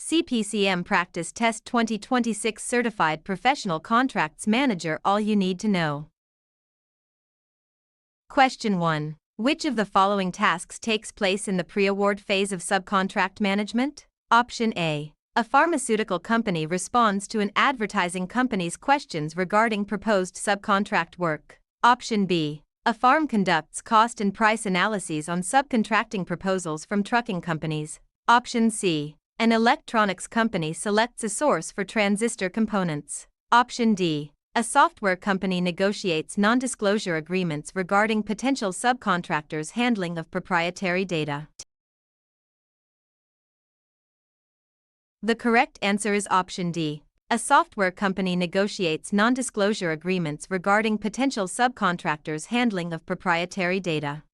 CPCM Practice Test 2026 Certified Professional Contracts Manager. All you need to know. Question 1. Which of the following tasks takes place in the pre-award phase of subcontract management? Option A. A pharmaceutical company responds to an advertising company's questions regarding proposed subcontract work. Option B. A farm conducts cost and price analyses on subcontracting proposals from trucking companies. Option C. An electronics company selects a source for transistor components. Option D. A software company negotiates non-disclosure agreements regarding potential subcontractors' handling of proprietary data. The correct answer is option D. A software company negotiates non-disclosure agreements regarding potential subcontractors' handling of proprietary data.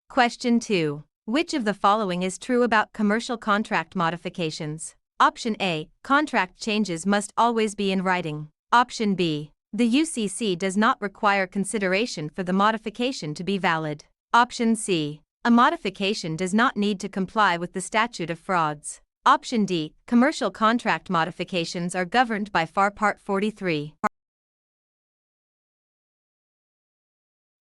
Question 2. Which of the following is true about commercial contract modifications? Option A. Contract changes must always be in writing. Option B. The UCC does not require consideration for the modification to be valid. Option C. A modification does not need to comply with the statute of frauds. Option D. Commercial contract modifications are governed by FAR Part 43.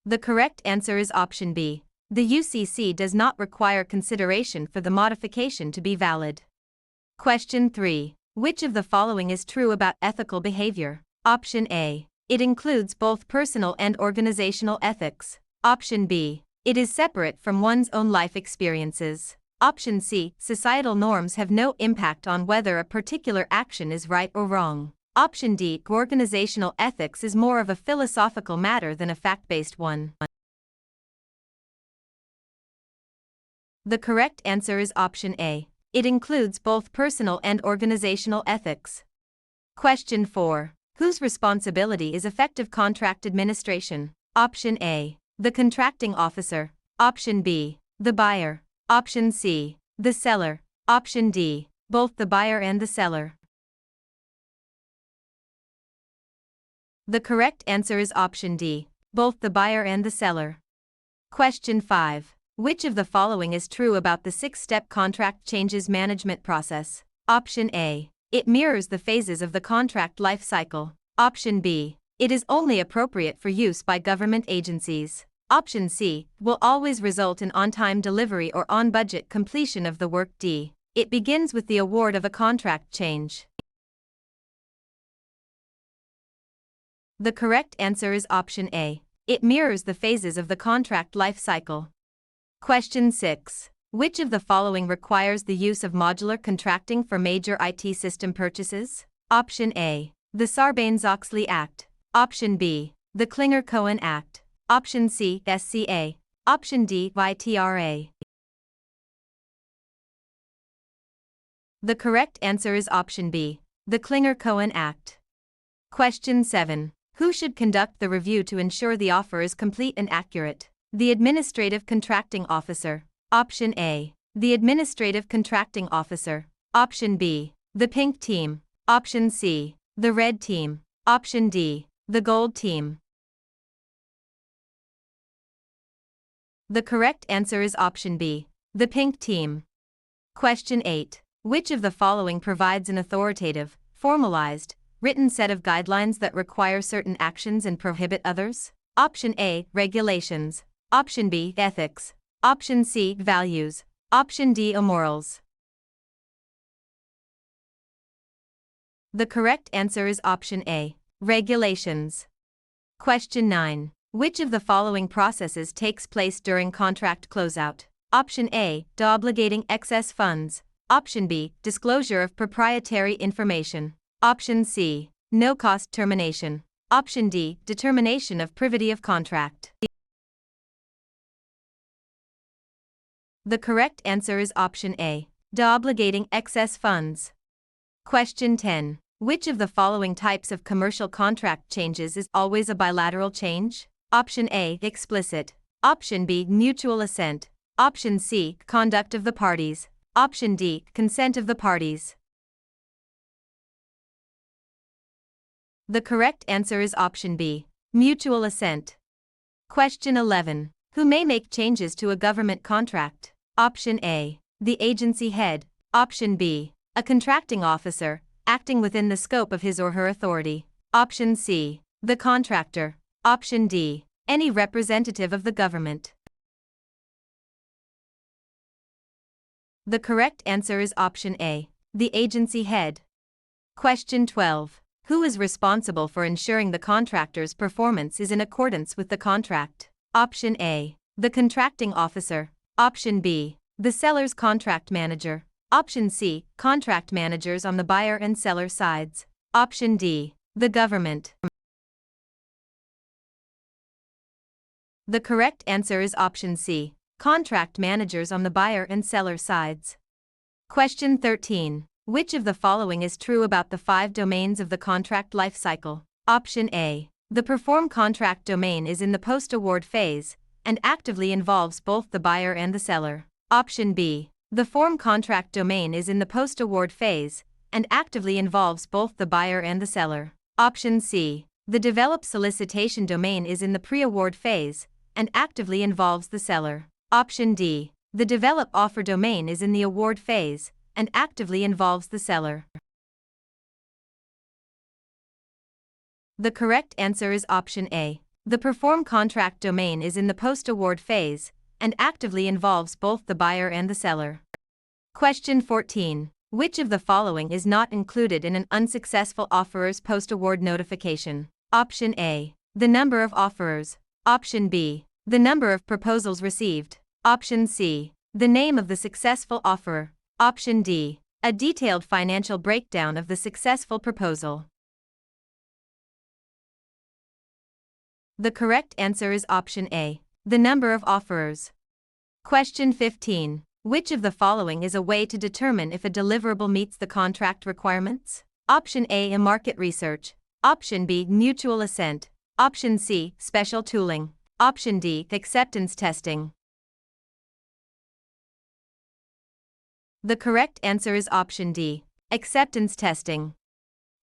The correct answer is option B. The UCC does not require consideration for the modification to be valid. Question 3. Which of the following is true about ethical behavior? Option A. It includes both personal and organizational ethics. Option B. It is separate from one's own life experiences. Option C. Societal norms have no impact on whether a particular action is right or wrong. Option D. Organizational ethics is more of a philosophical matter than a fact-based one. The correct answer is option A. It includes both personal and organizational ethics. Question 4. Whose responsibility is effective contract administration? Option A. The contracting officer. Option B. The buyer. Option C. The seller. Option D. Both the buyer and the seller. The correct answer is option D. Both the buyer and the seller. Question 5. Which of the following is true about the 6-step contract changes management process? Option A. It mirrors the phases of the contract life cycle. Option B. It is only appropriate for use by government agencies. Option C. Will always result in on-time delivery or on-budget completion of the work. D. It begins with the award of a contract change. The correct answer is option A. It mirrors the phases of the contract life cycle. Question 6. Which of the following requires the use of modular contracting for major IT system purchases? Option A. The Sarbanes-Oxley Act. Option B. The Klinger-Cohen Act. Option C. SCA. Option D. YTRA. The correct answer is option B. The Klinger-Cohen Act. Question 7. Who should conduct the review to ensure the offer is complete and accurate? The Administrative Contracting Officer. Option A. The Administrative Contracting Officer. Option B. The Pink Team. Option C. The Red Team. Option D. The Gold Team. The correct answer is option B. The Pink Team. Question 8. Which of the following provides an authoritative, formalized, written set of guidelines that require certain actions and prohibit others? Option A. Regulations. Option B. Ethics. Option C. Values. Option D. Morals. The correct answer is option A. Regulations. Question 9. Which of the following processes takes place during contract closeout? Option A. Deobligating excess funds. Option B. Disclosure of proprietary information. Option C. No-cost termination. Option D. Determination of privity of contract. The correct answer is option A. Deobligating excess funds. Question 10. Which of the following types of commercial contract changes is always a bilateral change? Option A. Explicit. Option B. Mutual assent. Option C. Conduct of the parties. Option D. Consent of the parties. The correct answer is option B. Mutual assent. Question 11. Who may make changes to a government contract? Option A. The agency head. Option B. A contracting officer, acting within the scope of his or her authority. Option C. The contractor. Option D. Any representative of the government. The correct answer is option A. The agency head. Question 12. Who is responsible for ensuring the contractor's performance is in accordance with the contract? Option A. The contracting officer. Option B. The seller's contract manager. Option C. Contract managers on the buyer and seller sides. Option D. The government. The correct answer is option C. Contract managers on the buyer and seller sides. Question 13. Which of the following is true about the 5 domains of the contract lifecycle? Option A. The perform contract domain is in the post-award phase and actively involves both the buyer and the seller. Option B. The form contract domain is in the post-award phase and actively involves both the buyer and the seller. Option C. The develop solicitation domain is in the pre-award phase and actively involves the seller. Option D. The develop offer domain is in the award phase and actively involves the seller. The correct answer is option A. The perform contract domain is in the post-award phase and actively involves both the buyer and the seller. Question 14. Which of the following is not included in an unsuccessful offeror's post-award notification? Option A. The number of offerors. Option B. The number of proposals received. Option C. The name of the successful offeror. Option D. A detailed financial breakdown of the successful proposal. The correct answer is option A. The number of offerors. Question 15. Which of the following is a way to determine if a deliverable meets the contract requirements? Option A. Market research. Option B. Mutual assent. Option C. Special tooling. Option D. Acceptance testing. The correct answer is option D. Acceptance testing.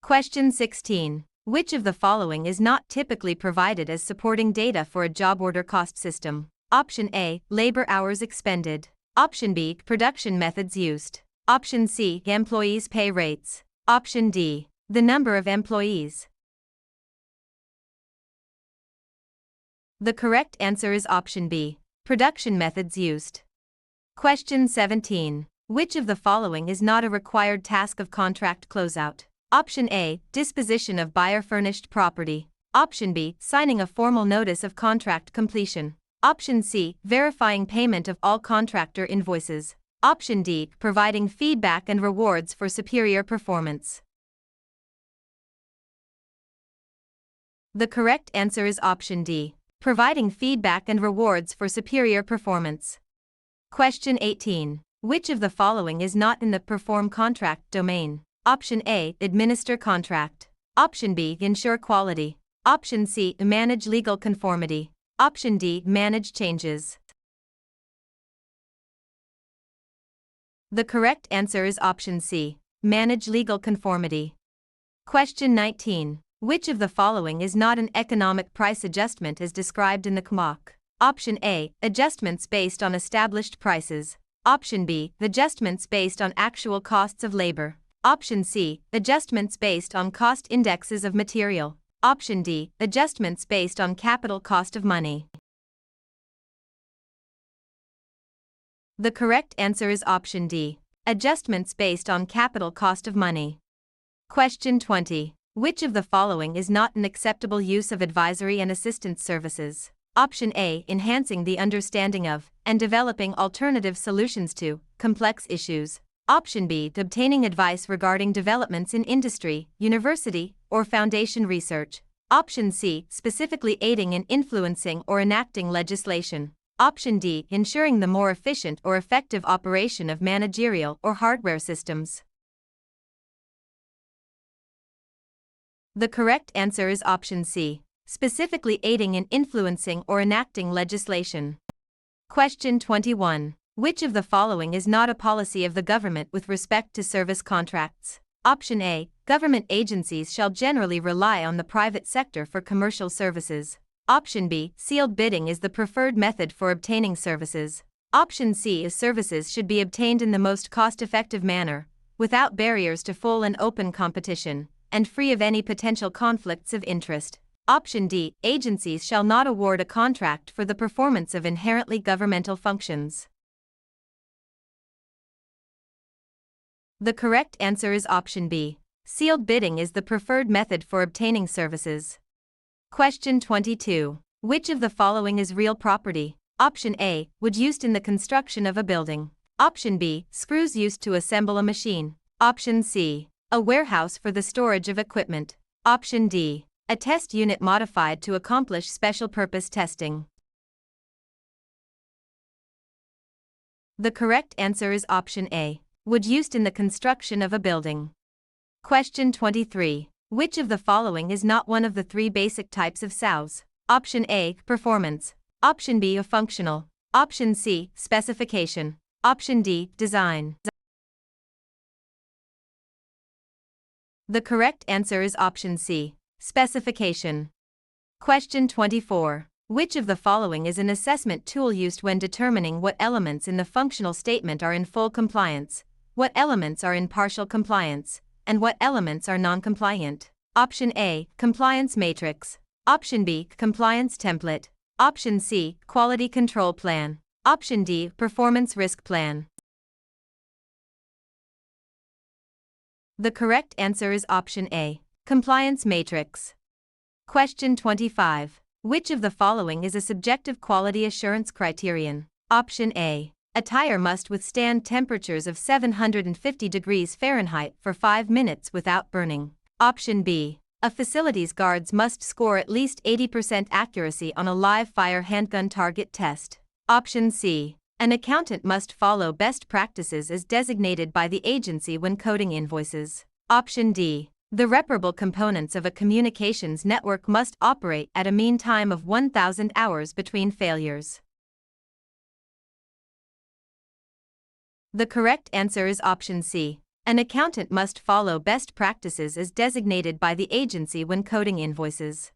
Question 16. Which of the following is not typically provided as supporting data for a job order cost system? Option A. Labor hours expended. Option B. Production methods used. Option C. Employees' pay rates. Option D. The number of employees. The correct answer is option B. Production methods used. Question 17. Which of the following is not a required task of contract closeout? Option A. Disposition of buyer-furnished property. Option B. Signing a formal notice of contract completion. Option C. Verifying payment of all contractor invoices. Option D. Providing feedback and rewards for superior performance. The correct answer is option D. Providing feedback and rewards for superior performance. Question 18. Which of the following is not in the perform contract domain? Option A. Administer contract. Option B. Ensure quality. Option C. Manage legal conformity. Option D. Manage changes. The correct answer is option C. Manage legal conformity. Question 19. Which of the following is not an economic price adjustment as described in the CMOC? Option A. Adjustments based on established prices. Option B. Adjustments based on actual costs of labor. Option C. Adjustments based on cost indexes of material. Option D. Adjustments based on capital cost of money. The correct answer is option D. Adjustments based on capital cost of money. Question 20. Which of the following is not an acceptable use of advisory and assistance services? Option A. Enhancing the understanding of and developing alternative solutions to complex issues. Option B. Obtaining advice regarding developments in industry, university, or foundation research. Option C. Specifically aiding in influencing or enacting legislation. Option D. Ensuring the more efficient or effective operation of managerial or hardware systems. The correct answer is option C. Specifically aiding in influencing or enacting legislation. Question 21. Which of the following is not a policy of the government with respect to service contracts? Option A. Government agencies shall generally rely on the private sector for commercial services. Option B. Sealed bidding is the preferred method for obtaining services. Option C. Services should be obtained in the most cost-effective manner. without barriers to full and open competition, and free of any potential conflicts of interest. Option D. Agencies shall not award a contract for the performance of inherently governmental functions. The correct answer is option B. Sealed bidding is the preferred method for obtaining services. Question 22. Which of the following is real property? Option A. Wood used in the construction of a building. Option B. Screws used to assemble a machine. Option C. A warehouse for the storage of equipment. Option D. A test unit modified to accomplish special purpose testing. The correct answer is option A. Wood used in the construction of a building. Question 23. Which of the following is not one of the three basic types of SOWs? Option A. Performance. Option B. Functional. Option C. Specification. Option D. Design. The correct answer is option C. Specification. Question 24. Which of the following is an assessment tool used when determining what elements in the functional statement are in full compliance, what elements are in partial compliance, and what elements are non-compliant? Option A. Compliance matrix. Option B. Compliance template. Option C. Quality control plan. Option D. Performance risk plan. The correct answer is option A. Compliance matrix. Question 25. Which of the following is a subjective quality assurance criterion? Option A. A tire must withstand temperatures of 750 degrees Fahrenheit for 5 minutes without burning. Option B. A facility's guards must score at least 80% accuracy on a live fire handgun target test. Option C. An accountant must follow best practices as designated by the agency when coding invoices. Option D. The reparable components of a communications network must operate at a mean time of 1,000 hours between failures. The correct answer is option C. An accountant must follow best practices as designated by the agency when coding invoices.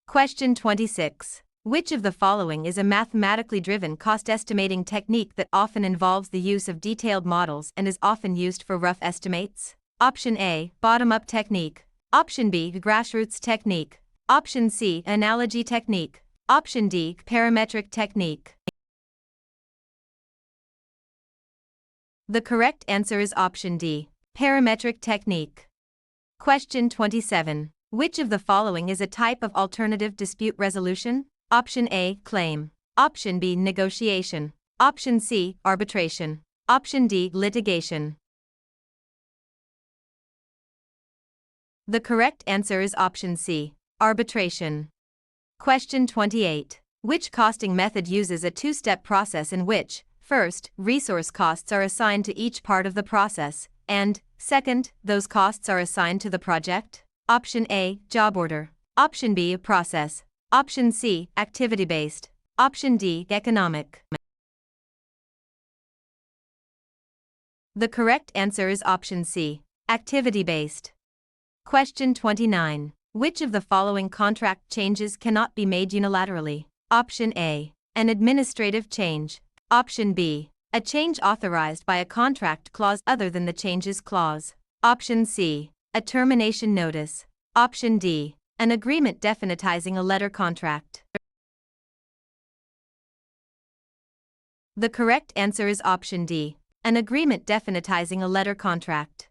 Question 26. Which of the following is a mathematically driven cost estimating technique that often involves the use of detailed models and is often used for rough estimates? Option A. Bottom-up technique. Option B. Grassroots technique. Option C. Analogy technique. Option D. Parametric technique. The correct answer is option D. Parametric technique. Question 27. Which of the following is a type of alternative dispute resolution? Option A. Claim. Option B. Negotiation. Option C. Arbitration. Option D. Litigation. The correct answer is option C. Arbitration. Question 28. Which costing method uses a two-step process in which, first, resource costs are assigned to each part of the process, and, second, those costs are assigned to the project? Option A. Job order. Option B. Process. Option C. Activity-based. Option D. Economic. The correct answer is option C. Activity-based. Question 29. Which of the following contract changes cannot be made unilaterally? Option A. An administrative change. Option B. A change authorized by a contract clause other than the changes clause. Option C. A termination notice. Option D. An agreement definitizing a letter contract. The correct answer is option D. An agreement definitizing a letter contract.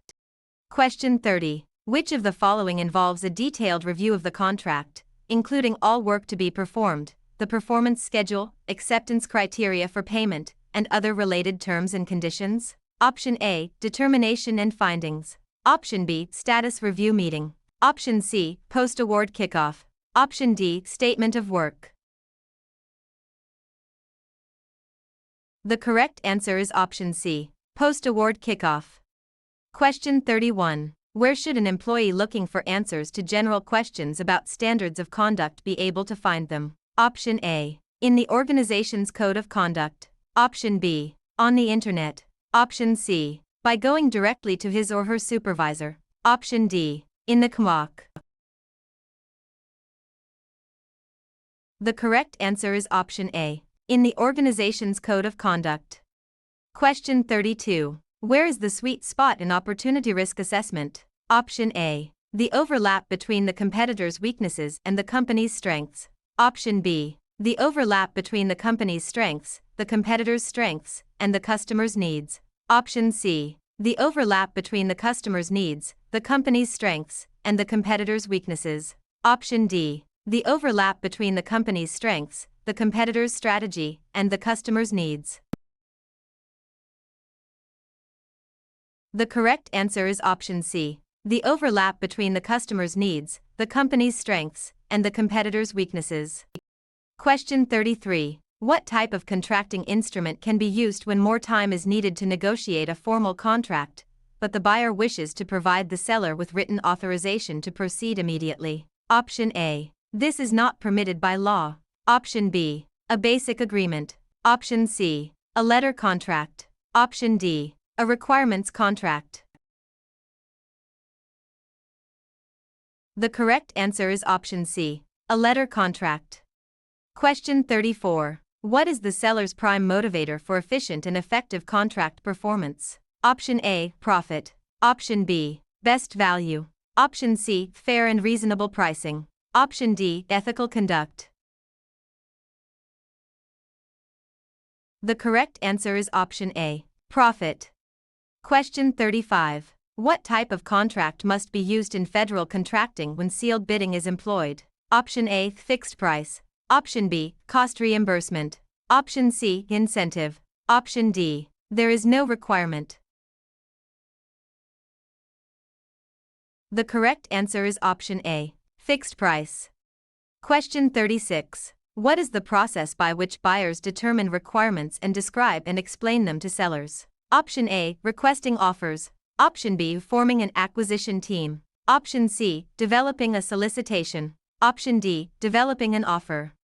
Question 30. Which of the following involves a detailed review of the contract, including all work to be performed, the performance schedule, acceptance criteria for payment, and other related terms and conditions? Option A. Determination and findings. Option B. Status review meeting. Option C. Post-award kickoff. Option D. Statement of work. The correct answer is option C. Post-award kickoff. Question 31. Where should an employee looking for answers to general questions about standards of conduct be able to find them? Option A. In the organization's code of conduct. Option B. On the internet. Option C. By going directly to his or her supervisor. Option D. In the CMOC. The correct answer is option A. In the organization's code of conduct. Question 32. Where is the sweet spot in opportunity risk assessment? Option A. The overlap between the competitor's weaknesses and the company's strengths. Option B. The overlap between the company's strengths, the competitor's strengths, and the customer's needs. Option C. The overlap between the customer's needs, the company's strengths, and the competitor's weaknesses. Option D. The overlap between the company's strengths, the competitor's strategy, and the customer's needs. The correct answer is option C. The overlap between the customer's needs, the company's strengths, and the competitor's weaknesses. Question 33. What type of contracting instrument can be used when more time is needed to negotiate a formal contract, but the buyer wishes to provide the seller with written authorization to proceed immediately? Option A. This is not permitted by law. Option B. A basic agreement. Option C. A letter contract. Option D. A requirements contract. The correct answer is option C. A letter contract. Question 34. What is the seller's prime motivator for efficient and effective contract performance? Option A. Profit. Option B. Best value. Option C. Fair and reasonable pricing. Option D. Ethical conduct. The correct answer is option A. Profit. Question 35. What type of contract must be used in federal contracting when sealed bidding is employed? Option A. Fixed price. Option B. Cost reimbursement. Option C. Incentive. Option D. There is no requirement. The correct answer is option A. Fixed price. Question 36. What is the process by which buyers determine requirements and describe and explain them to sellers? Option A. Requesting offers. Option B. Forming an acquisition team. Option C. Developing a solicitation. Option D. Developing an offer.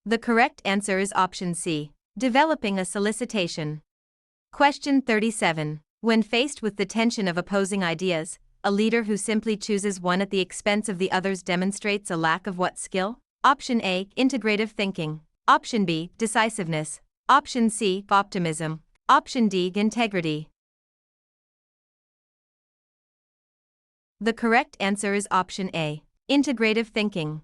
The correct answer is option C. Developing a solicitation. Question 37. When faced with the tension of opposing ideas, a leader who simply chooses one at the expense of the others demonstrates a lack of what skill? Option A. Integrative thinking. Option B. Decisiveness. Option C. Optimism. Option D. Integrity. The correct answer is option A. Integrative thinking.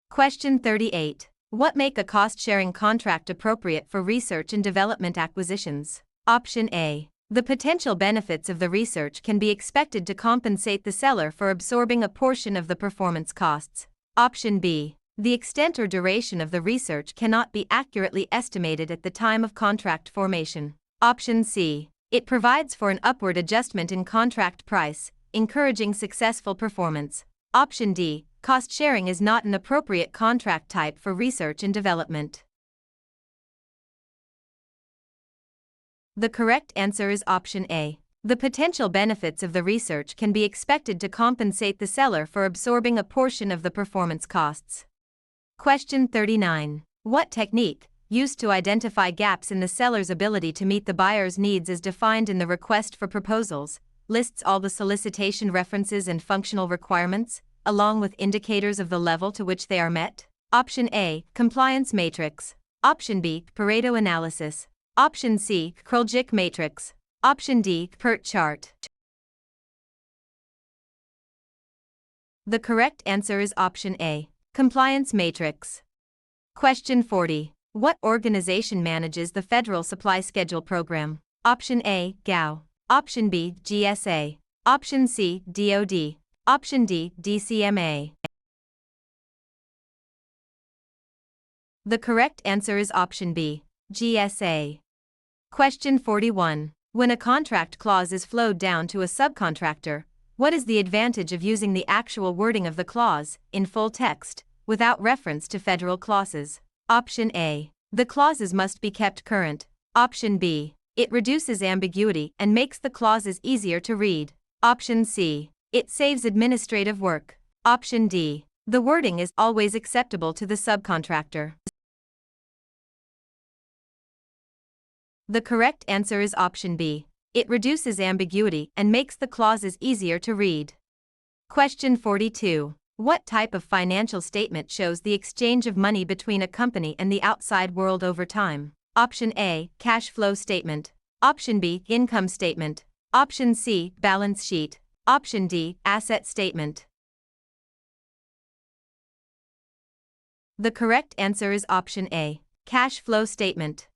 Question 38. What make a cost-sharing contract appropriate for research and development acquisitions? Option A. The potential benefits of the research can be expected to compensate the seller for absorbing a portion of the performance costs. Option B. The extent or duration of the research cannot be accurately estimated at the time of contract formation. Option C. It provides for an upward adjustment in contract price, encouraging successful performance. Option D. Cost sharing is not an appropriate contract type for research and development. The correct answer is option A. The potential benefits of the research can be expected to compensate the seller for absorbing a portion of the performance costs. Question 39. What technique, used to identify gaps in the seller's ability to meet the buyer's needs as defined in the request for proposals, lists all the solicitation references and functional requirements, along with indicators of the level to which they are met? Option A. Compliance matrix. Option B. Pareto analysis. Option C. Kroljic matrix. Option D. PERT chart. The correct answer is option A. Compliance matrix. Question 40. What organization manages the Federal Supply Schedule Program? Option A. GAO. Option B. GSA. Option C. DoD. Option D. DCMA. The correct answer is option B. GSA. Question 41. When a contract clause is flowed down to a subcontractor, what is the advantage of using the actual wording of the clause, in full text, without reference to federal clauses? Option A. The clauses must be kept current. Option B. It reduces ambiguity and makes the clauses easier to read. Option C. It saves administrative work. Option D. The wording is always acceptable to the subcontractor. The correct answer is option B. It reduces ambiguity and makes the clauses easier to read. Question 42. What type of financial statement shows the exchange of money between a company and the outside world over time? Option A, cash flow statement. Option B, income statement. Option C, balance sheet. Option D, asset statement. The correct answer is option A, cash flow statement.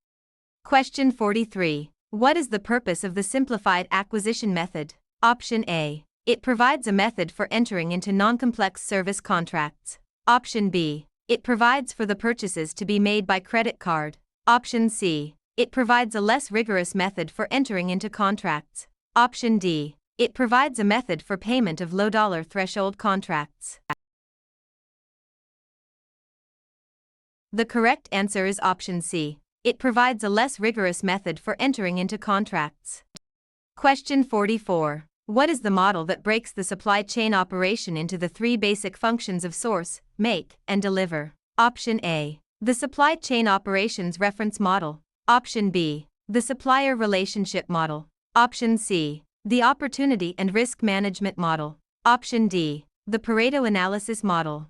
Question 43. What is the purpose of the simplified acquisition method? Option A. It provides a method for entering into non-complex service contracts. Option B. It provides for the purchases to be made by credit card. Option C. It provides a less rigorous method for entering into contracts. Option D. It provides a method for payment of low-dollar threshold contracts. The correct answer is option C. It provides a less rigorous method for entering into contracts. Question 44. What is the model that breaks the supply chain operation into the three basic functions of source, make, and deliver? Option A. The supply chain operations reference model. Option B. The supplier relationship model. Option C. The opportunity and risk management model. Option D. The Pareto analysis model.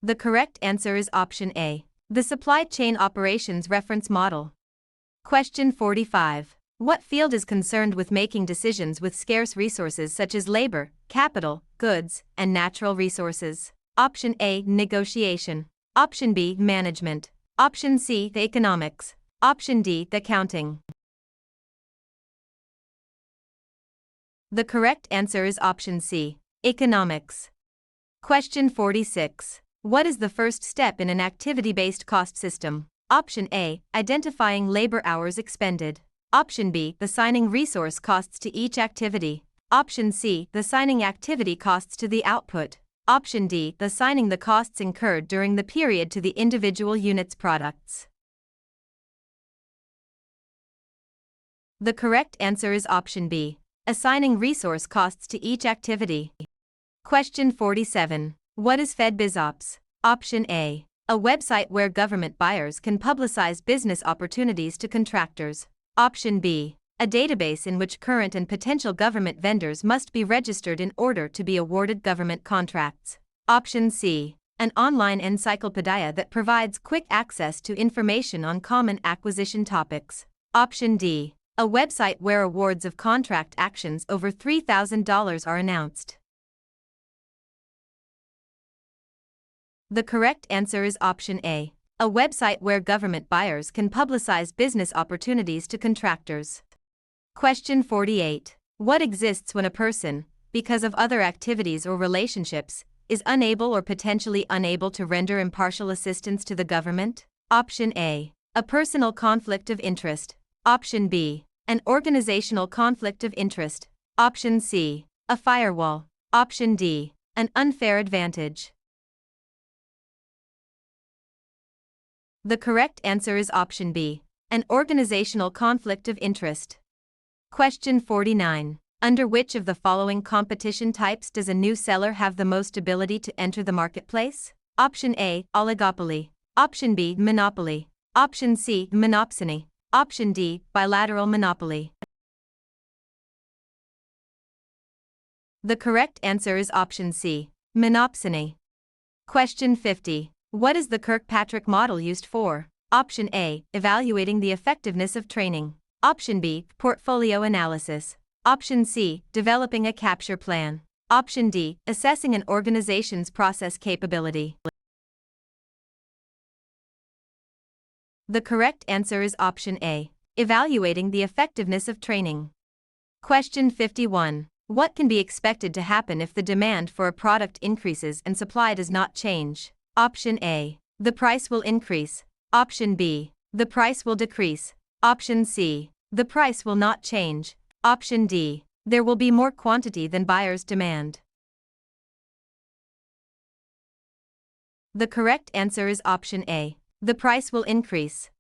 The correct answer is option A, the supply chain operations reference model. Question 45. What field is concerned with making decisions with scarce resources such as labor, capital, goods, and natural resources? Option A, negotiation. Option B, management. Option C, the economics. Option D, the accounting. The correct answer is option C, economics. Question 46. What is the first step in an activity-based cost system? Option A, identifying labor hours expended. Option B, assigning resource costs to each activity. Option C, assigning activity costs to the output. Option D, assigning the costs incurred during the period to the individual unit's products. The correct answer is option B, assigning resource costs to each activity. Question 47. What is FedBizOps? Option A. A website where government buyers can publicize business opportunities to contractors. Option B. A database in which current and potential government vendors must be registered in order to be awarded government contracts. Option C. An online encyclopedia that provides quick access to information on common acquisition topics. Option D. A website where awards of contract actions over $3,000 are announced. The correct answer is option A, a website where government buyers can publicize business opportunities to contractors. Question 48. What exists when a person, because of other activities or relationships, is unable or potentially unable to render impartial assistance to the government? Option A. A personal conflict of interest. Option B. An organizational conflict of interest. Option C. A firewall. Option D. An unfair advantage. The correct answer is option B, an organizational conflict of interest. Question 49. Under which of the following competition types does a new seller have the most ability to enter the marketplace? Option A, oligopoly. Option B, monopoly. Option C, monopsony. Option D, bilateral monopoly. The correct answer is option C, monopsony. Question 50. What is the Kirkpatrick model used for? Option A, evaluating the effectiveness of training. Option B, portfolio analysis. Option C, developing a capture plan. Option D, assessing an organization's process capability. The correct answer is option A, evaluating the effectiveness of training. Question 51. What can be expected to happen if the demand for a product increases and supply does not change? Option A. The price will increase. Option B. The price will decrease. Option C. The price will not change. Option D. There will be more quantity than buyers demand. The correct answer is option A. The price will increase.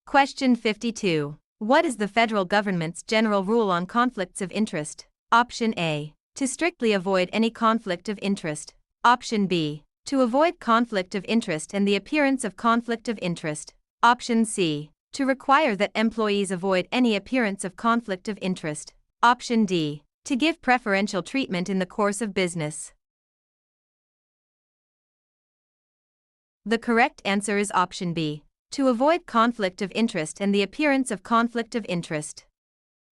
Question 52. What is the federal government's general rule on conflicts of interest? Option A. To strictly avoid any conflict of interest. Option B. To avoid conflict of interest and the appearance of conflict of interest. Option C. To require that employees avoid any appearance of conflict of interest. Option D. To give preferential treatment in the course of business. The correct answer is option B. To avoid conflict of interest and the appearance of conflict of interest.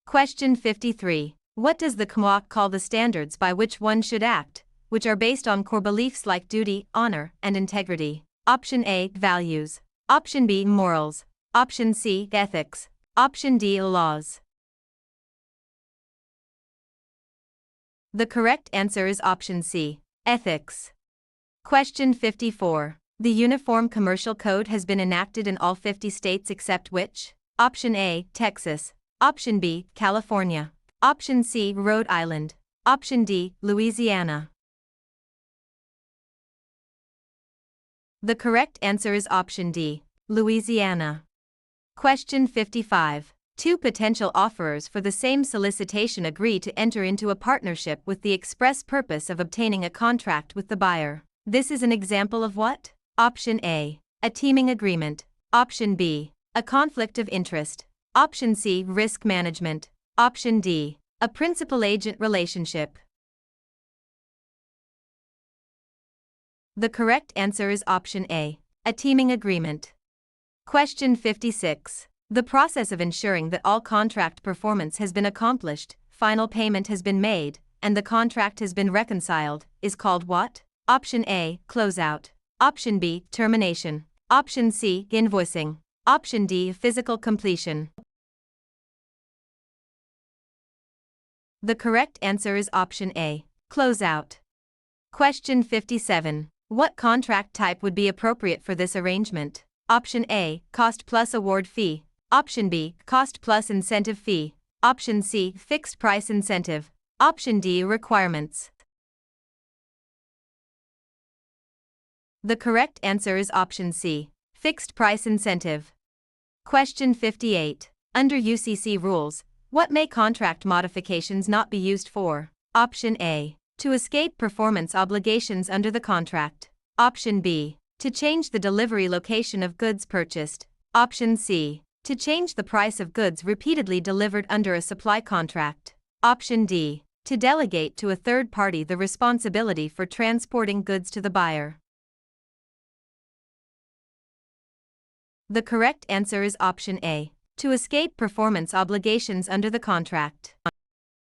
Question 53. What does the CMOC call the standards by which one should act, which are based on core beliefs like duty, honor, and integrity? Option A. Values. Option B. Morals. Option C. Ethics. Option D. Laws. The correct answer is option C. Ethics. Question 54. The Uniform Commercial Code has been enacted in all 50 states except which? Option A. Texas. Option B. California. Option C. Rhode Island. Option D. Louisiana. The correct answer is option D. Louisiana. Question 55. Two potential offerers for the same solicitation agree to enter into a partnership with the express purpose of obtaining a contract with the buyer. This is an example of what? Option A. A teaming agreement. Option B. A conflict of interest. Option C. Risk management. Option D. A principal-agent relationship. The correct answer is option A. A teaming agreement. Question 56. The process of ensuring that all contract performance has been accomplished, final payment has been made, and the contract has been reconciled, is called what? Option A. Closeout. Option B. Termination. Option C. Invoicing. Option D. Physical completion. The correct answer is option A. Closeout. Question 57. What contract type would be appropriate for this arrangement? Option A. Cost plus award fee. Option B. Cost plus incentive fee. Option C. Fixed price incentive. Option D. Requirements. The correct answer is option C. Fixed price incentive. Question 58. Under UCC rules, what may contract modifications not be used for? Option A. To escape performance obligations under the contract. Option B. To change the delivery location of goods purchased. Option C. To change the price of goods repeatedly delivered under a supply contract. Option D. To delegate to a third party the responsibility for transporting goods to the buyer. The correct answer is option A. To escape performance obligations under the contract.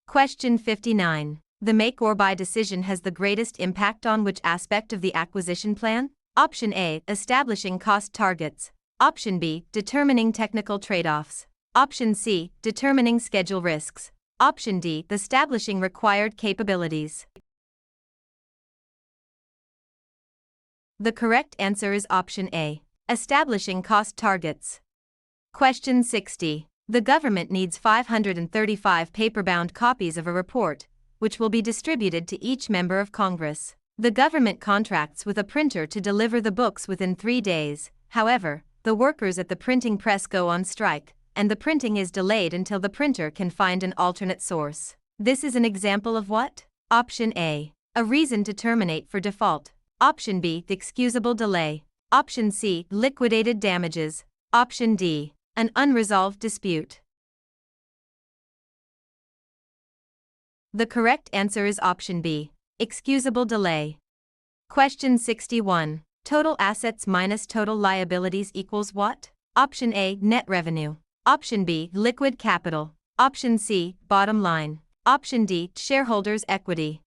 Question 59. The make or buy decision has the greatest impact on which aspect of the acquisition plan? Option A. Establishing cost targets. Option B. Determining technical trade-offs. Option C. Determining schedule risks. Option D. Establishing required capabilities. The correct answer is option A. Establishing cost targets. Question 60. The government needs 535 paper-bound copies of a report, which will be distributed to each member of Congress. The government contracts with a printer to deliver the books within 3 days. However, the workers at the printing press go on strike, and the printing is delayed until the printer can find an alternate source. This is an example of what? Option A. A reason to terminate for default. Option B. Excusable delay. Option C. Liquidated damages. Option D. An unresolved dispute. The correct answer is option B. Excusable delay. Question 61. Total assets minus total liabilities equals what? Option A. Net revenue. Option B. Liquid capital. Option C. Bottom line. Option D. Shareholders' equity.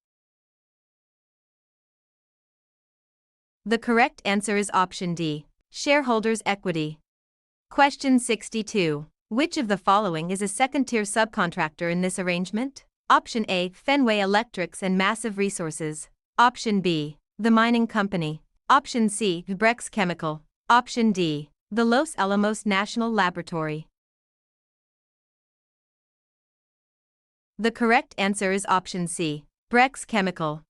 The correct answer is option D. Shareholders' equity. Question 62. Which of the following is a second-tier subcontractor in this arrangement? Option A. Fenway Electrics and Massive Resources. Option B. The Mining Company. Option C. Brex Chemical. Option D. The Los Alamos National Laboratory. The correct answer is option C. Brex Chemical.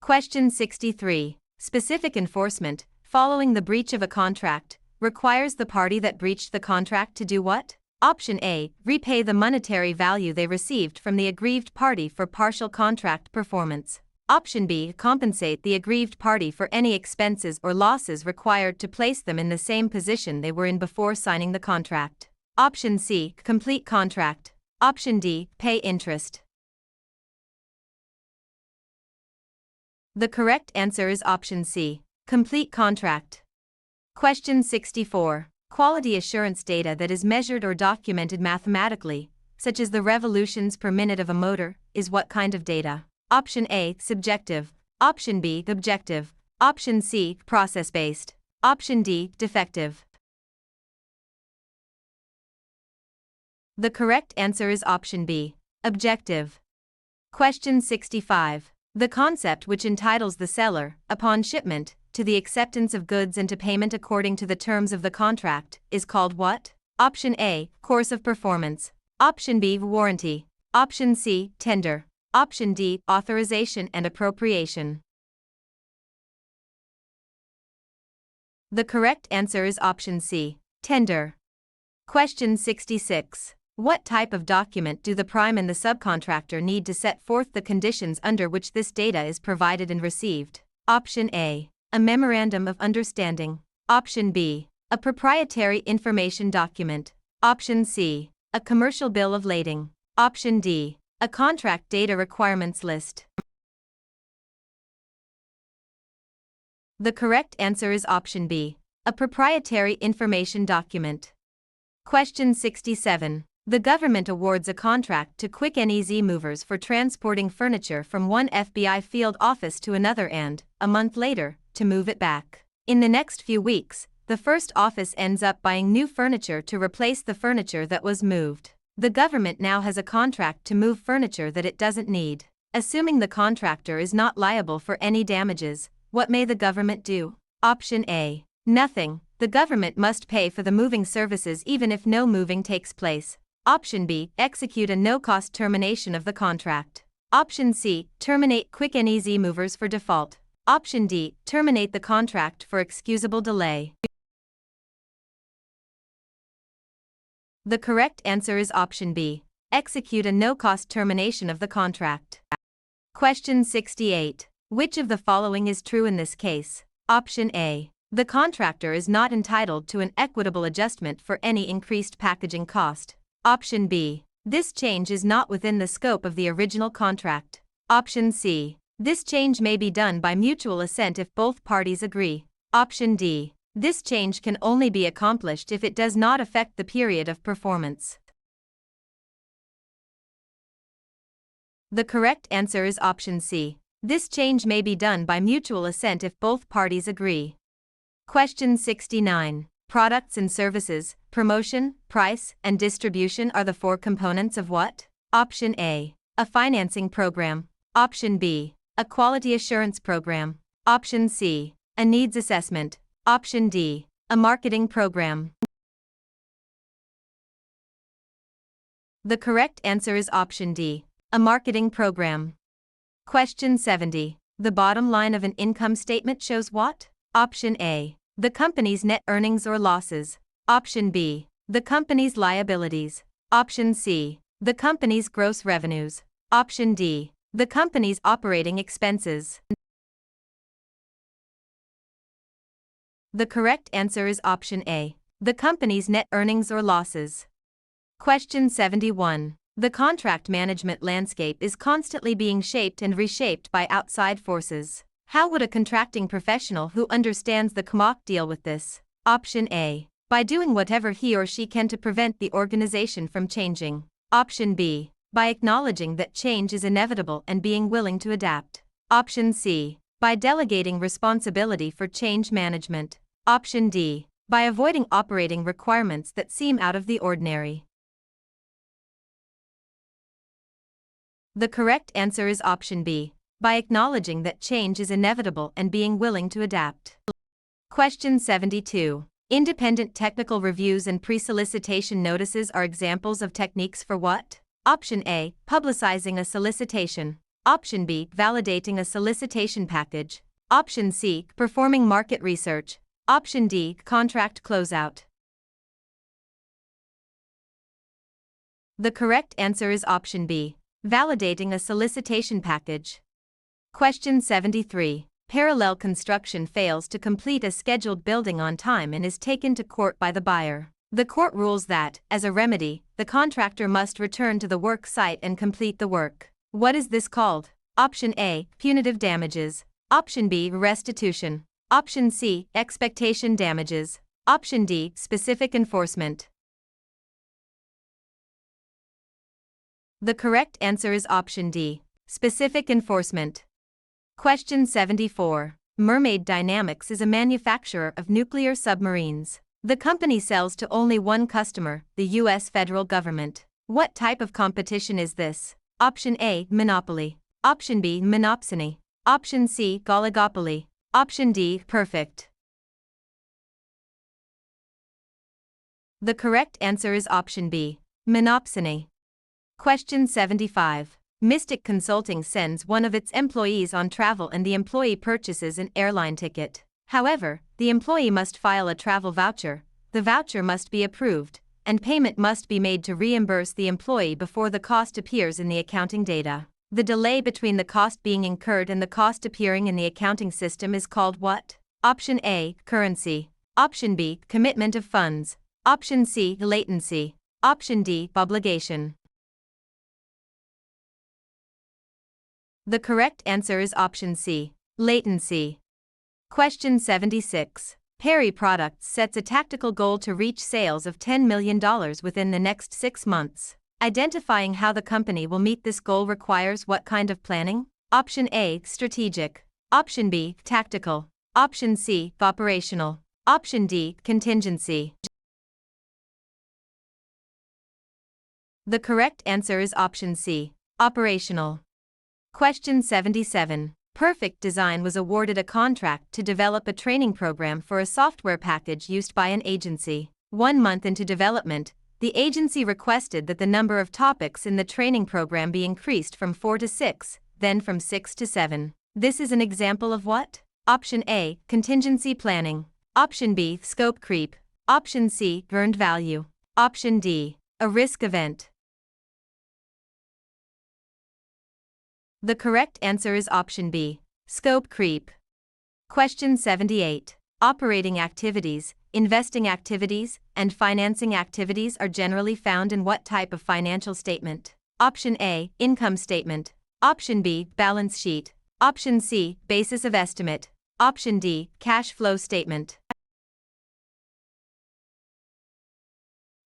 Question 63. Specific enforcement, following the breach of a contract, requires the party that breached the contract to do what? Option A. Repay the monetary value they received from the aggrieved party for partial contract performance. Option B. Compensate the aggrieved party for any expenses or losses required to place them in the same position they were in before signing the contract. Option C. Complete contract. Option D. Pay interest. The correct answer is option C. Complete contract. Question 64. Quality assurance data that is measured or documented mathematically, such as the revolutions per minute of a motor, is what kind of data? Option A, subjective. Option B, objective. Option C, process-based. Option D, defective. The correct answer is option B, objective. Question 65. The concept which entitles the seller, upon shipment, to the acceptance of goods and to payment according to the terms of the contract, is called what? Option A, course of performance. Option B, warranty. Option C, tender. Option D, authorization and appropriation. The correct answer is option C, tender. Question 66. What type of document do the prime and the subcontractor need to set forth the conditions under which this data is provided and received? Option A, a memorandum of understanding. Option B, a proprietary information document. Option C, a commercial bill of lading. Option D, a contract data requirements list. The correct answer is option B, a proprietary information document. Question 67. The government awards a contract to Quick and Easy Movers for transporting furniture from one FBI field office to another and, a month later, to move it back. In the next few weeks, the first office ends up buying new furniture to replace the furniture that was moved. The government now has a contract to move furniture that it doesn't need. Assuming the contractor is not liable for any damages, what may the government do? Option A, nothing. The government must pay for the moving services even if no moving takes place. Option B, execute a no-cost termination of the contract. Option C, terminate Quick and Easy Movers for default. Option D, terminate the contract for excusable delay. The correct answer is option B, execute a no-cost termination of the contract. Question 68. Which of the following is true in this case? Option A, the contractor is not entitled to an equitable adjustment for any increased packaging cost. Option B, this change is not within the scope of the original contract. Option C, this change may be done by mutual assent if both parties agree. Option D, this change can only be accomplished if it does not affect the period of performance. The correct answer is option C, this change may be done by mutual assent if both parties agree. Question 69. Products and services, promotion, price, and distribution are the four components of what? Option A, a financing program. Option B, a quality assurance program. Option C, a needs assessment. Option D, a marketing program. The correct answer is option D, a marketing program. Question 70. The bottom line of an income statement shows what? Option A, the company's net earnings or losses. Option B, the company's liabilities. Option C, the company's gross revenues. Option D, the company's operating expenses. The correct answer is option A, the company's net earnings or losses. Question 71. The contract management landscape is constantly being shaped and reshaped by outside forces. How would a contracting professional who understands the CMOC deal with this? Option A, by doing whatever he or she can to prevent the organization from changing. Option B, by acknowledging that change is inevitable and being willing to adapt. Option C, by delegating responsibility for change management. Option D, by avoiding operating requirements that seem out of the ordinary. The correct answer is option B, by acknowledging that change is inevitable and being willing to adapt. Question 72. Independent technical reviews and pre-solicitation notices are examples of techniques for what? Option A, publicizing a solicitation. Option B, validating a solicitation package. Option C, performing market research. Option D, contract closeout. The correct answer is option B, validating a solicitation package. Question 73. Parallel construction fails to complete a scheduled building on time and is taken to court by the buyer. The court rules that, as a remedy, the contractor must return to the work site and complete the work. What is this called? Option A, punitive damages. Option B, restitution. Option C, expectation damages. Option D, specific enforcement. The correct answer is option D, specific enforcement. Question 74. Mermaid Dynamics is a manufacturer of nuclear submarines. The company sells to only one customer, the U.S. federal government. What type of competition is this? Option A, monopoly. Option B, monopsony. Option C, oligopoly. Option D, perfect. The correct answer is option B, monopsony. Question 75. Mystic Consulting sends one of its employees on travel and the employee purchases an airline ticket. However, the employee must file a travel voucher, the voucher must be approved, and payment must be made to reimburse the employee before the cost appears in the accounting data. The delay between the cost being incurred and the cost appearing in the accounting system is called what? Option A, currency. Option B, commitment of funds. Option C, latency. Option D, obligation. The correct answer is option C, latency. Question 76. Perry Products sets a tactical goal to reach sales of $10 million within the next 6 months. Identifying how the company will meet this goal requires what kind of planning? Option A, strategic. Option B, tactical. Option C, operational. Option D, contingency. The correct answer is option C, operational. Question 77. Perfect Design was awarded a contract to develop a training program for a software package used by an agency. 1 month into development, the agency requested that the number of topics in the training program be increased from 4 to 6, then from 6 to 7. This is an example of what? Option A, contingency planning. Option B, scope creep. Option C, earned value. Option D, a risk event. The correct answer is option B, scope creep. Question 78. Operating activities, investing activities, and financing activities are generally found in what type of financial statement? Option A, income statement. Option B, balance sheet. Option C, basis of estimate. Option D, cash flow statement.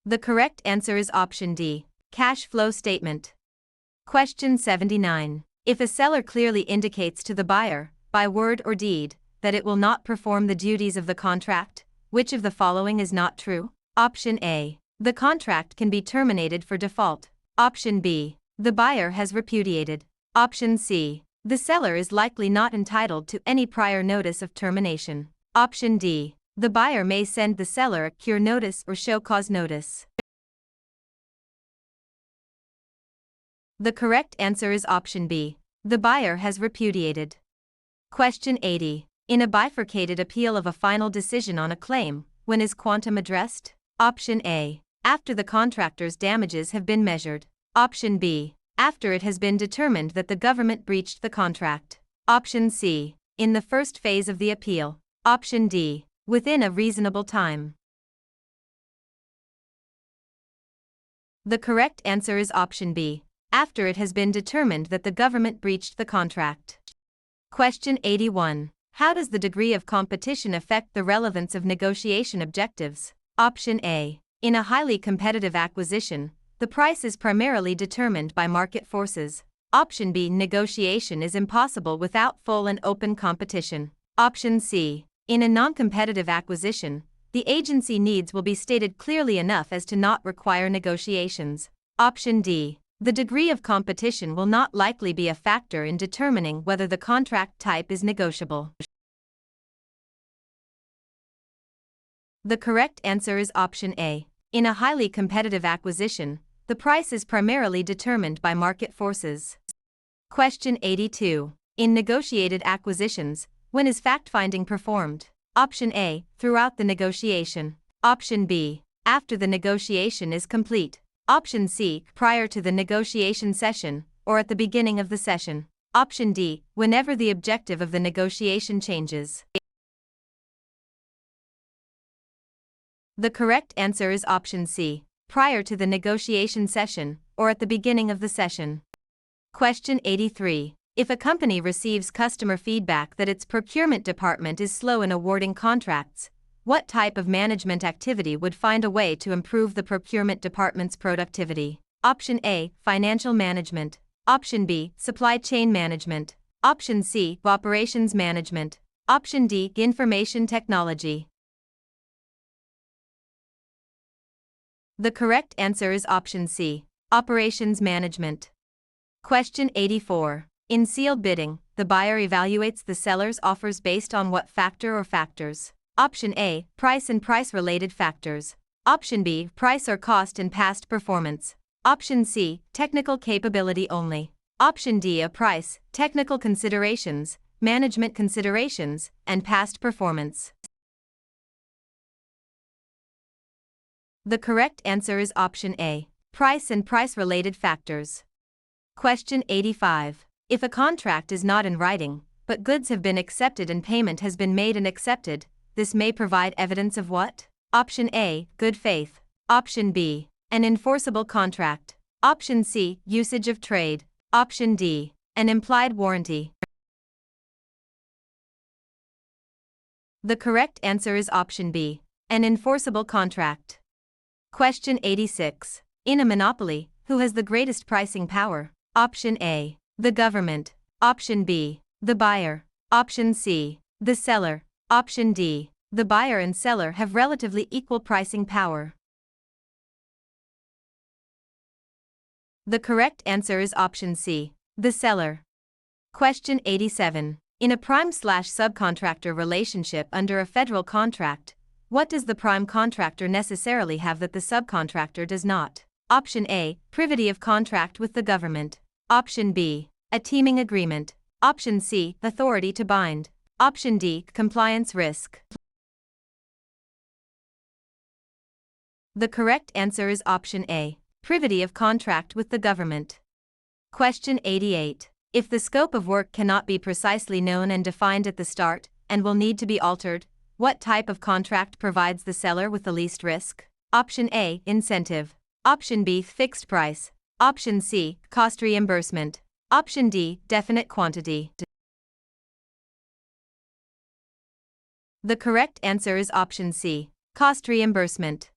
The correct answer is option D, cash flow statement. Question 79. If a seller clearly indicates to the buyer, by word or deed, that it will not perform the duties of the contract, which of the following is not true? Option A. The contract can be terminated for default. Option B. The buyer has repudiated. Option C. The seller is likely not entitled to any prior notice of termination. Option D. The buyer may send the seller a cure notice or show cause notice. The correct answer is option B. The buyer has repudiated. Question 80. In a bifurcated appeal of a final decision on a claim, when is quantum addressed? Option A. After the contractor's damages have been measured. Option B. After it has been determined that the government breached the contract. Option C. In the first phase of the appeal. Option D. Within a reasonable time. The correct answer is option B. After it has been determined that the government breached the contract. Question 81. How does the degree of competition affect the relevance of negotiation objectives? Option A. In a highly competitive acquisition, the price is primarily determined by market forces. Option B. Negotiation is impossible without full and open competition. Option C. In a non-competitive acquisition, the agency needs will be stated clearly enough as to not require negotiations. Option D. The degree of competition will not likely be a factor in determining whether the contract type is negotiable. The correct answer is option A. In a highly competitive acquisition, the price is primarily determined by market forces. Question 82. In negotiated acquisitions, when is fact-finding performed? Option A. Throughout the negotiation. Option B. After the negotiation is complete. Option C. Prior to the negotiation session, or at the beginning of the session. Option D. Whenever the objective of the negotiation changes. The correct answer is option C. Prior to the negotiation session, or at the beginning of the session. Question 83. If a company receives customer feedback that its procurement department is slow in awarding contracts, what type of management activity would find a way to improve the procurement department's productivity? Option A, financial management. Option B, supply chain management. Option C, operations management. Option D, information technology. The correct answer is option C, operations management. Question 84. In sealed bidding, the buyer evaluates the seller's offers based on what factor or factors? Option A, price and price-related factors. Option B, price or cost and past performance. Option C, technical capability only. Option D, a price, technical considerations, management considerations, and past performance. The correct answer is option A, price and price-related factors. Question 85. If a contract is not in writing, but goods have been accepted and payment has been made and accepted, this may provide evidence of what? Option A, good faith. Option B, an enforceable contract. Option C, usage of trade. Option D, an implied warranty. The correct answer is option B, an enforceable contract. Question 86. In a monopoly, who has the greatest pricing power? Option A, the government. Option B, the buyer. Option C, the seller. Option D, the buyer and seller have relatively equal pricing power. The correct answer is option C, the seller. Question 87. In a prime/subcontractor relationship under a federal contract, what does the prime contractor necessarily have that the subcontractor does not? Option A, privity of contract with the government. Option B, a teaming agreement. Option C, authority to bind. Option D, compliance risk. The correct answer is option A, privity of contract with the government. Question 88. If the scope of work cannot be precisely known and defined at the start, and will need to be altered, what type of contract provides the seller with the least risk? Option A, incentive. Option B, fixed price. Option C, cost reimbursement. Option D, definite quantity. The correct answer is option C, cost reimbursement.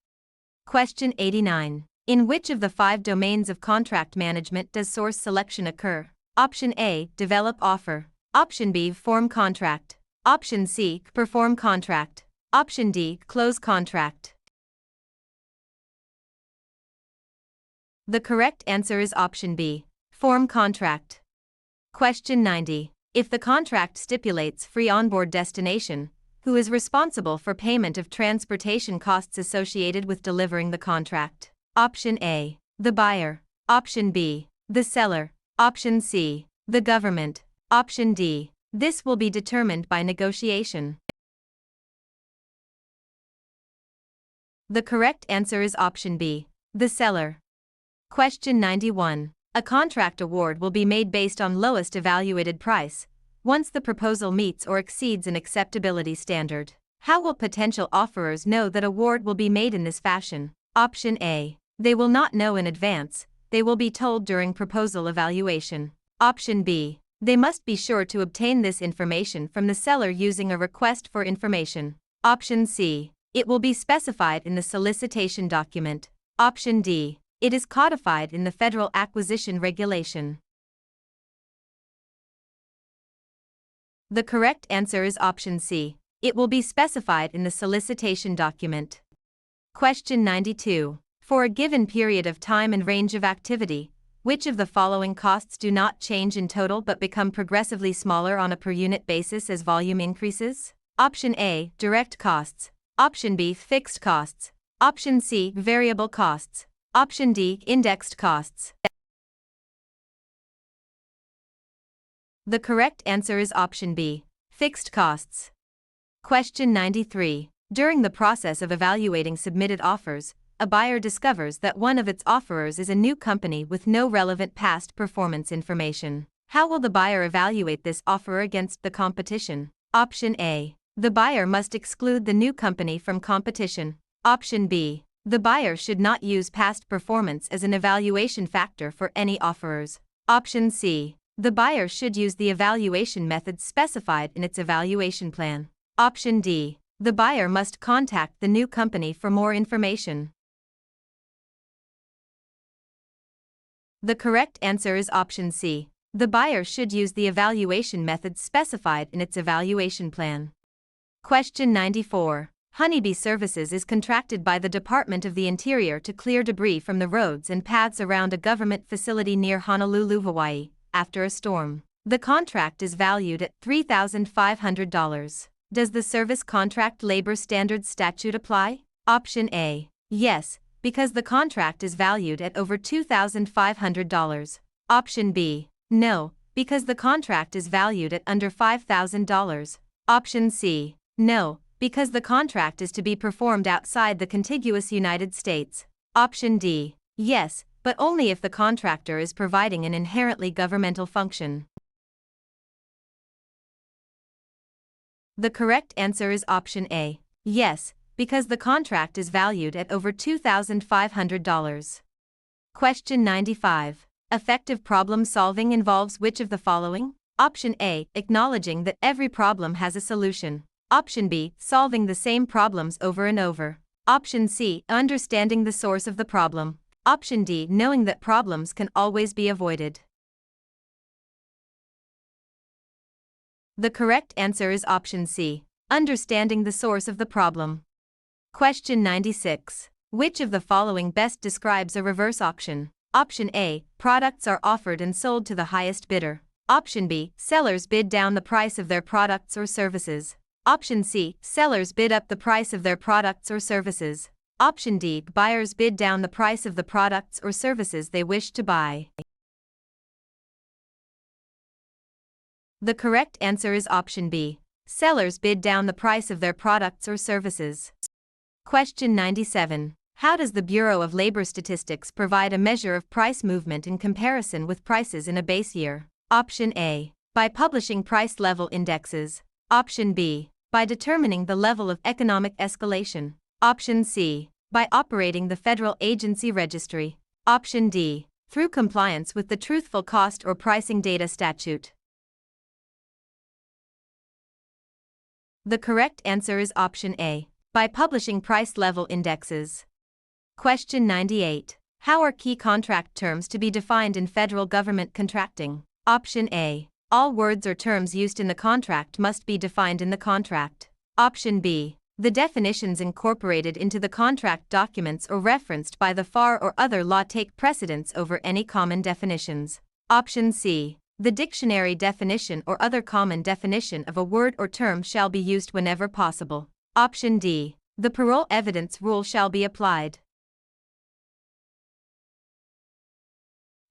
Question 89. In which of the 5 domains of contract management does source selection occur? Option A, develop offer. Option B, form contract. Option C, perform contract. Option D, close contract. The correct answer is option B, form contract. Question 90. If the contract stipulates free onboard destination, who is responsible for payment of transportation costs associated with delivering the contract? Option A, the buyer. Option B, the seller. Option C, the government. Option D, this will be determined by negotiation. The correct answer is option B, the seller. Question 91. A contract award will be made based on lowest evaluated price, once the proposal meets or exceeds an acceptability standard. How will potential offerors know that award will be made in this fashion? Option A, they will not know in advance, they will be told during proposal evaluation. Option B, they must be sure to obtain this information from the seller using a request for information. Option C, it will be specified in the solicitation document. Option D, it is codified in the Federal Acquisition Regulation. The correct answer is option C, it will be specified in the solicitation document. Question 92. For a given period of time and range of activity, which of the following costs do not change in total but become progressively smaller on a per unit basis as volume increases? Option A, direct costs. Option B, fixed costs. Option C, variable costs. Option D, indexed costs. The correct answer is option B, fixed costs. Question 93. During the process of evaluating submitted offers, a buyer discovers that one of its offerers is a new company with no relevant past performance information. How will the buyer evaluate this offerer against the competition? Option A, the buyer must exclude the new company from competition. Option B, the buyer should not use past performance as an evaluation factor for any offerers. Option C, The buyer should use the evaluation methods specified in its evaluation plan. Option D. The buyer must contact the new company for more information. The correct answer is option C. The buyer should use the evaluation methods specified in its evaluation plan. Question 94. Honeybee Services is contracted by the Department of the Interior to clear debris from the roads and paths around a government facility near Honolulu, Hawaii, after a storm. The contract is valued at $3,500. Does the Service Contract Labor Standards Statute apply? Option A. Yes, because the contract is valued at over $2,500. Option B. No, because the contract is valued at under $5,000. Option C. No, because the contract is to be performed outside the contiguous United States. Option D. Yes, but only if the contractor is providing an inherently governmental function. The correct answer is option A. Yes, because the contract is valued at over $2,500. Question 95. Effective problem solving involves which of the following? Option A. Acknowledging that every problem has a solution. Option B. Solving the same problems over and over. Option C. Understanding the source of the problem. Option D. Knowing that problems can always be avoided. The correct answer is option C. Understanding the source of the problem. Question 96. Which of the following best describes a reverse auction? Option A. Products are offered and sold to the highest bidder. Option B. Sellers bid down the price of their products or services. Option C. Sellers bid up the price of their products or services. Option D. Buyers bid down the price of the products or services they wish to buy. The correct answer is option B. Sellers bid down the price of their products or services. Question 97. How does the Bureau of Labor Statistics provide a measure of price movement in comparison with prices in a base year? Option A. By publishing price level indexes. Option B. By determining the level of economic escalation. Option C. By operating the Federal Agency Registry. Option D. Through compliance with the Truthful Cost or Pricing Data Statute. The correct answer is option A. By publishing price level indexes. Question 98. How are key contract terms to be defined in federal government contracting? Option A. All words or terms used in the contract must be defined in the contract. Option B. The definitions incorporated into the contract documents or referenced by the FAR or other law take precedence over any common definitions. Option C. The dictionary definition or other common definition of a word or term shall be used whenever possible. Option D. The parole evidence rule shall be applied.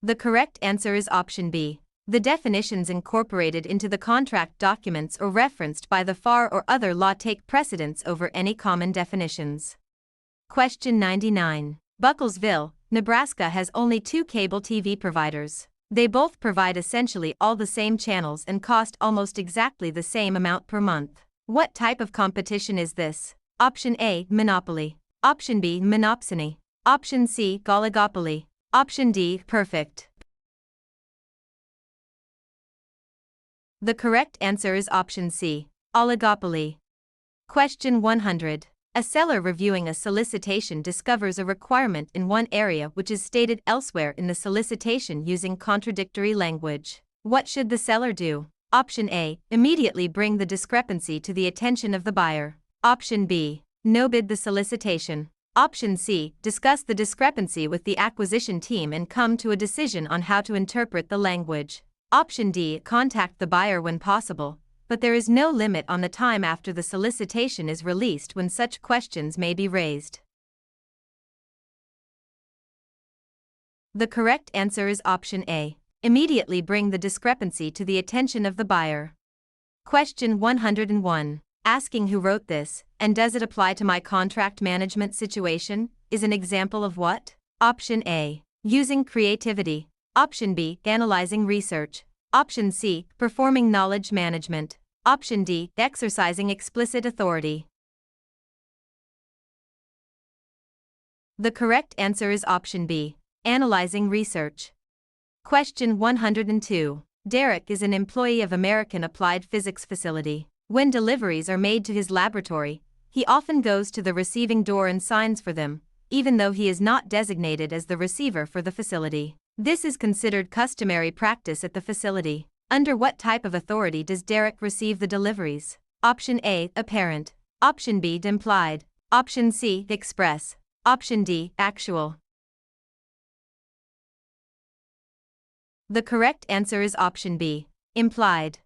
The correct answer is option B. The definitions incorporated into the contract documents or referenced by the FAR or other law take precedence over any common definitions. Question 99. Bucklesville, Nebraska has only 2 cable TV providers. They both provide essentially all the same channels and cost almost exactly the same amount per month. What type of competition is this? Option A. Monopoly. Option B. Monopsony. Option C. Oligopoly. Option D. Perfect. The correct answer is option C. Oligopoly. Question 100. A seller reviewing a solicitation discovers a requirement in one area which is stated elsewhere in the solicitation using contradictory language. What should the seller do? Option A. Immediately bring the discrepancy to the attention of the buyer. Option B. No bid the solicitation. Option C. Discuss the discrepancy with the acquisition team and come to a decision on how to interpret the language. Option D. Contact the buyer when possible, but there is no limit on the time after the solicitation is released when such questions may be raised. The correct answer is option A. Immediately bring the discrepancy to the attention of the buyer. Question 101. Asking who wrote this, and does it apply to my contract management situation, is an example of what? Option A. Using creativity. Option B. Analyzing research. Option C. Performing knowledge management. Option D. Exercising explicit authority. The correct answer is option B. Analyzing research. Question 102. Derek is an employee of American Applied Physics facility. When deliveries are made to his laboratory, he often goes to the receiving door and signs for them, even though he is not designated as the receiver for the facility. This is considered customary practice at the facility. Under what type of authority does Derek receive the deliveries? Option A, apparent. Option B, implied. Option C, express. Option D, actual. The correct answer is option B, implied.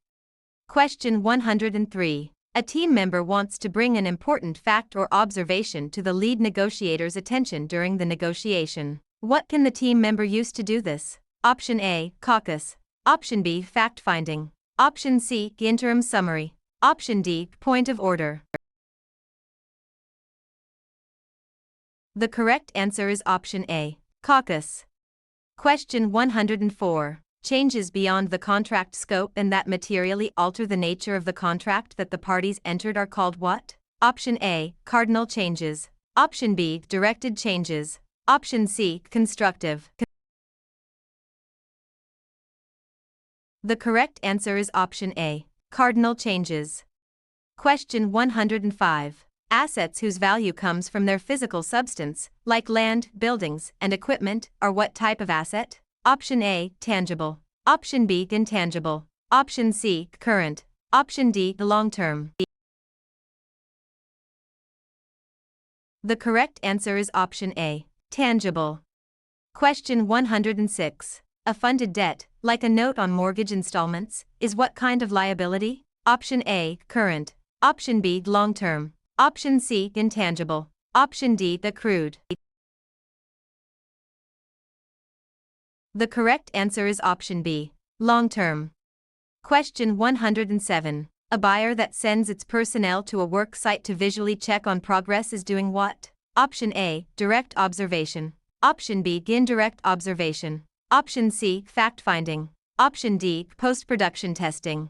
Question 103. A team member wants to bring an important fact or observation to the lead negotiator's attention during the negotiation. What can the team member use to do this? Option A, caucus. Option B, fact-finding. Option C, interim summary. Option D, point of order. The correct answer is option A, caucus. Question 104. Changes beyond the contract scope and that materially alter the nature of the contract that the parties entered are called what? Option A, cardinal changes. Option B, directed changes. Option C, constructive. The correct answer is option A, cardinal changes. Question 105. Assets whose value comes from their physical substance, like land, buildings, and equipment, are what type of asset? Option A, tangible. Option B, intangible. Option C, current. Option D, long-term. The correct answer is option A, tangible. Question 106. A funded debt, like a note on mortgage installments, is what kind of liability? Option A, current. Option B, long-term. Option C, intangible. Option D, accrued. The correct answer is option B, long-term. Question 107. A buyer that sends its personnel to a work site to visually check on progress is doing what? Option A, direct observation. Option B, indirect observation. Option C, fact-finding. Option D, post-production testing.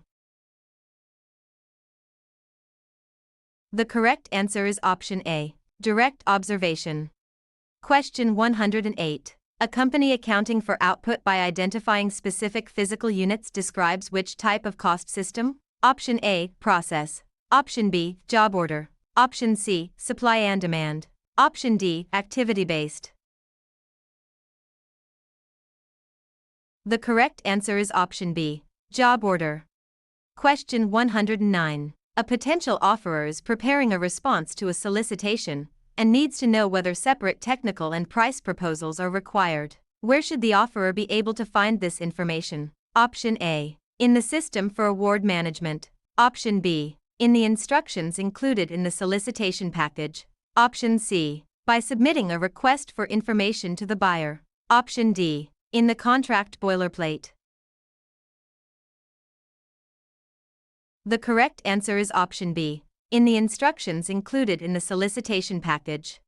The correct answer is option A, direct observation. Question 108. A company accounting for output by identifying specific physical units describes which type of cost system? Option A, process. Option B, job order. Option C, supply and demand. Option D, activity-based. The correct answer is option B, job order. Question 109. A potential offeror is preparing a response to a solicitation and needs to know whether separate technical and price proposals are required. Where should the offeror be able to find this information? Option A, in the system for award management. Option B, in the instructions included in the solicitation package. Option C, by submitting a request for information to the buyer. Option D, in the contract boilerplate. The correct answer is option B, in the instructions included in the solicitation package.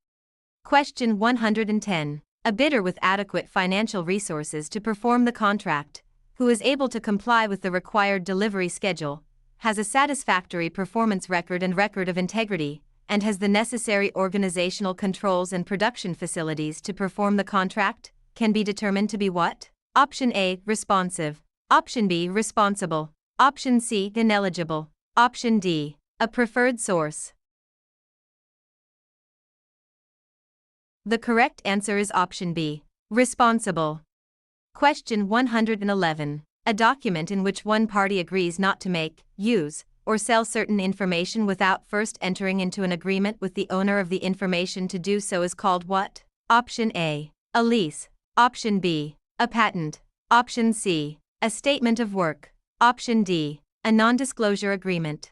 Question 110. A bidder with adequate financial resources to perform the contract, who is able to comply with the required delivery schedule, has a satisfactory performance record and record of integrity, and has the necessary organizational controls and production facilities to perform the contract, can be determined to be what? Option A, responsive. Option B, responsible. Option C, ineligible. Option D, a preferred source. The correct answer is option B, responsible. Question 111. A document in which one party agrees not to make, use, or sell certain information without first entering into an agreement with the owner of the information to do so is called what? Option A, a lease. Option B, a patent. Option C, a statement of work. Option D, a non-disclosure agreement.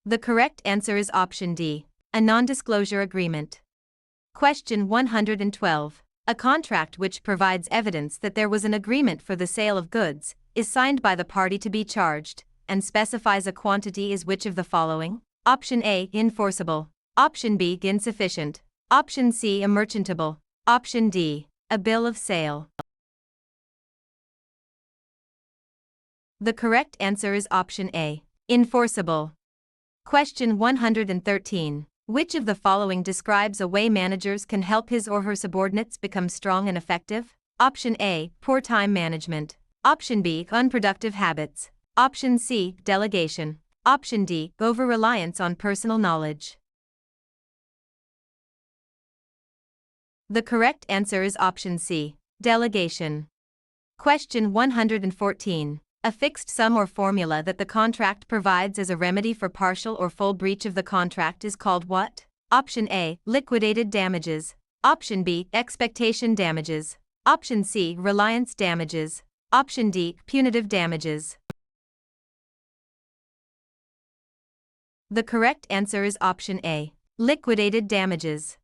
The correct answer is option D, a non-disclosure agreement. Question 112. A contract which provides evidence that there was an agreement for the sale of goods is signed by the party to be charged and specifies a quantity is which of the following? Option A, enforceable. Option B, insufficient. Option C, a merchantable. Option D, a bill of sale. The correct answer is option A, enforceable. Question 113. Which of the following describes a way managers can help his or her subordinates become strong and effective? Option A, poor time management. Option B, unproductive habits. Option C, delegation. Option D, over-reliance on personal knowledge. The correct answer is option C, delegation. Question 114. A fixed sum or formula that the contract provides as a remedy for partial or full breach of the contract is called what? Option A, liquidated damages. Option B, expectation damages. Option C, reliance damages. Option D, punitive damages. The correct answer is option A, liquidated damages.